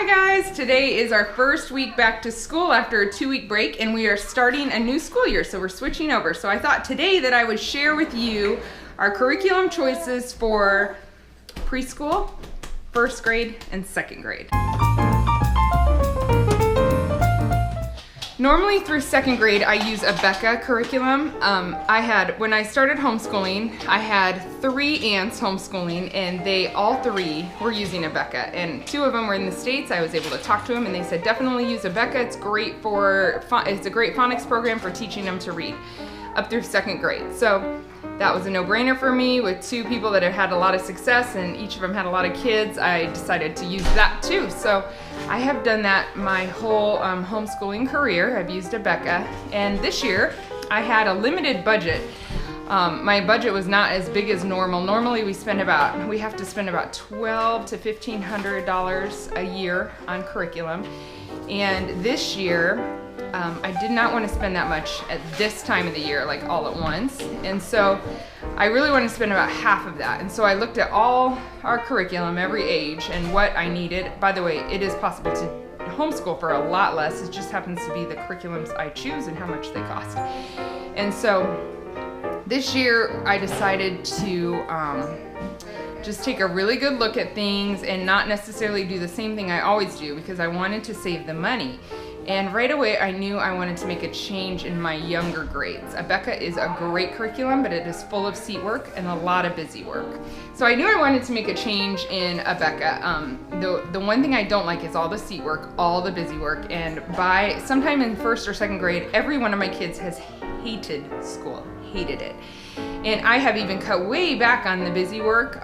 Hi guys, today is our first week back to school after a 2-week break, and we are starting a new school year, so we're switching over. So I thought today that I would share with you our curriculum choices for preschool, first grade, and second grade. Normally through second grade, I use a Becca curriculum. When I started homeschooling, I had 3 aunts homeschooling, and they all 3 were using a Becca. And 2 of them were in the States. I was able to talk to them, and they said definitely use a Becca. It's a great phonics program for teaching them to read up through second grade. So that was a no-brainer for me. With 2 people that have had a lot of success, and each of them had a lot of kids, I decided to use that too. So I have done that my whole homeschooling career. I've used a Becca, and this year I had a limited budget. My budget was not as big as normal. Normally we have to spend about $1,200 to $1,500 a year on curriculum, and this year I did not want to spend that much at this time of the year, like all at once. And so I really wanted to spend about half of that. And so I looked at all our curriculum, every age, and what I needed. By the way, it is possible to homeschool for a lot less. It just happens to be the curriculums I choose and how much they cost. And so this year I decided to just take a really good look at things and not necessarily do the same thing I always do, because I wanted to save the money. And right away I knew I wanted to make a change in my younger grades. A Becca is a great curriculum, but it is full of seat work and a lot of busy work. So I knew I wanted to make a change in a Becca. The one thing I don't like is all the seat work, all the busy work, and by sometime in first or second grade, every one of my kids has hated school, hated it. And I have even cut way back on the busy work.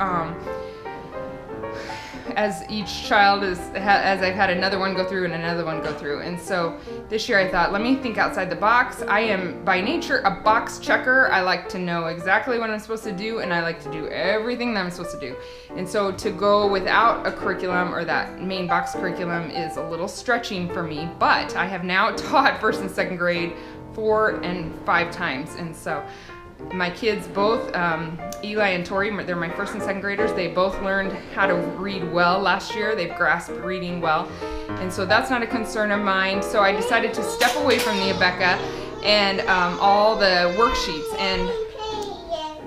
As each child as I've had another one go through and another one go through. And so this year I thought, let me think outside the box. I am by nature a box checker. I like to know exactly what I'm supposed to do, and I like to do everything that I'm supposed to do. And so to go without a curriculum or that main box curriculum is a little stretching for me, but I have now taught first and second grade 4 and 5 times. And so my kids both, Eli and Tori, they're my first and second graders. They both learned how to read well last year. They've grasped reading well. And so that's not a concern of mine. So I decided to step away from the Becca and all the worksheets. And,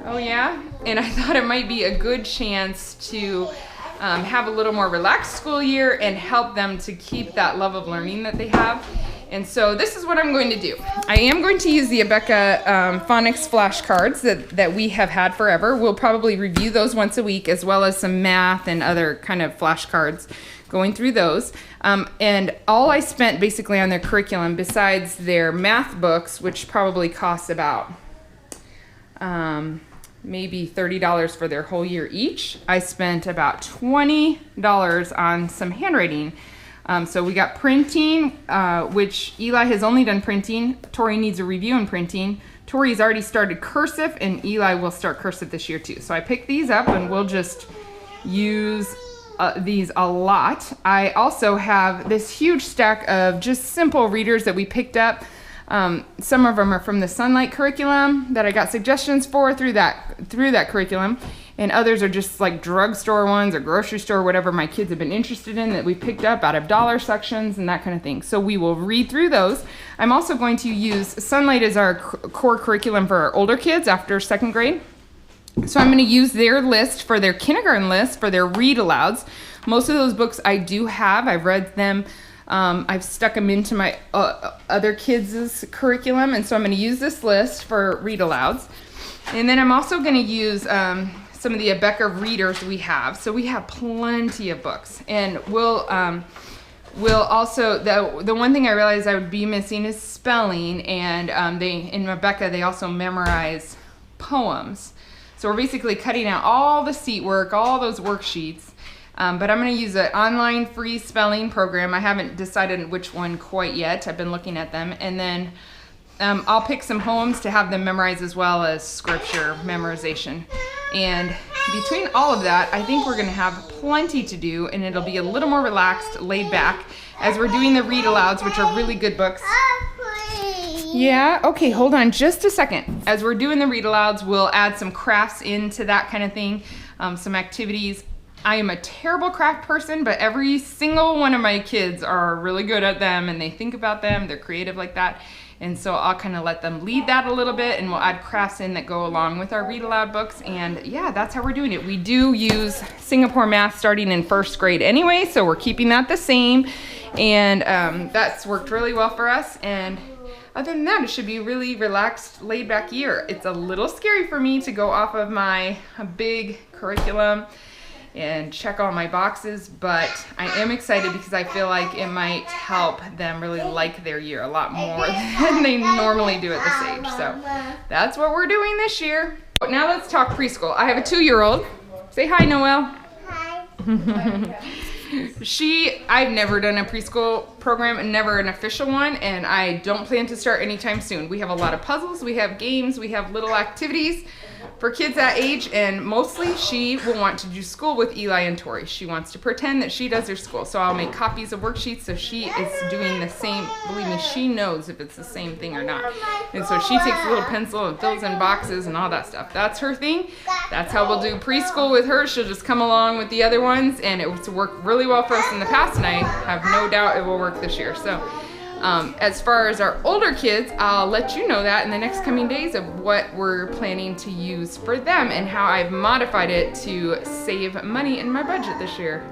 oh yeah? And I thought it might be a good chance to have a little more relaxed school year and help them to keep that love of learning that they have. And so this is what I'm going to do. I am going to use the Becca phonics flashcards that we have had forever. We'll probably review those once a week, as well as some math and other kind of flashcards, going through those. And all I spent basically on their curriculum, besides their math books, which probably cost about maybe $30 for their whole year each, I spent about $20 on some handwriting. So we got printing, which Eli has only done printing. Tori needs a review in printing. Tori's already started cursive, and Eli will start cursive this year too. So I picked these up, and we'll just use these a lot. I also have this huge stack of just simple readers that we picked up. Some of them are from the Sunlight curriculum that I got suggestions for through that curriculum. And others are just like drugstore ones or grocery store, whatever my kids have been interested in, that we picked up out of dollar sections and that kind of thing. So we will read through those. I'm also going to use Sunlight as our core curriculum for our older kids after second grade. So I'm going to use their list for their kindergarten list for their read alouds. Most of those books I do have. I've read them. I've stuck them into my other kids' curriculum. And so I'm going to use this list for read alouds. And then I'm also going to use some of the Becca readers we have. So we have plenty of books, and we'll also, the one thing I realized I would be missing is spelling, and in Becca they also memorize poems. So we're basically cutting out all the seat work, all those worksheets, but I'm going to use an online free spelling program. I haven't decided which one quite yet. I've been looking at them, and then I'll pick some poems to have them memorize, as well as scripture memorization. And between all of that, I think we're going to have plenty to do, and it'll be a little more relaxed, laid back, as we're doing the read alouds, which are really good books. Yeah, okay, hold on just a second. As we're doing the read alouds, we'll add some crafts into that kind of thing, some activities. I am a terrible craft person, but every single one of my kids are really good at them and they think about them, they're creative like that. And so I'll kind of let them lead that a little bit, and we'll add crafts in that go along with our read aloud books. And yeah, that's how we're doing it. We do use Singapore math starting in 1st grade anyway, so we're keeping that the same. And that's worked really well for us. And other than that, it should be a really relaxed, laid back year. It's a little scary for me to go off of my big curriculum and check all my boxes, but I am excited because I feel like it might help them really like their year a lot more than they normally do at this age. So that's what we're doing this year. Now let's talk preschool. I have a 2-year-old. Say hi, Noelle. Hi. I've never done a preschool program, and never an official one, and I don't plan to start anytime soon. We have a lot of puzzles, we have games, we have little activities for kids that age, and mostly she will want to do school with Eli and Tori. She wants to pretend that she does their school. So I'll make copies of worksheets so she is doing the same. Believe me, she knows if it's the same thing or not. And so she takes a little pencil and fills in boxes and all that stuff. That's her thing. That's how we'll do preschool with her. She'll just come along with the other ones, and it's worked really well for us in the past, and I have no doubt it will work this year. So as far as our older kids, I'll let you know that in the next coming days of what we're planning to use for them and how I've modified it to save money in my budget this year.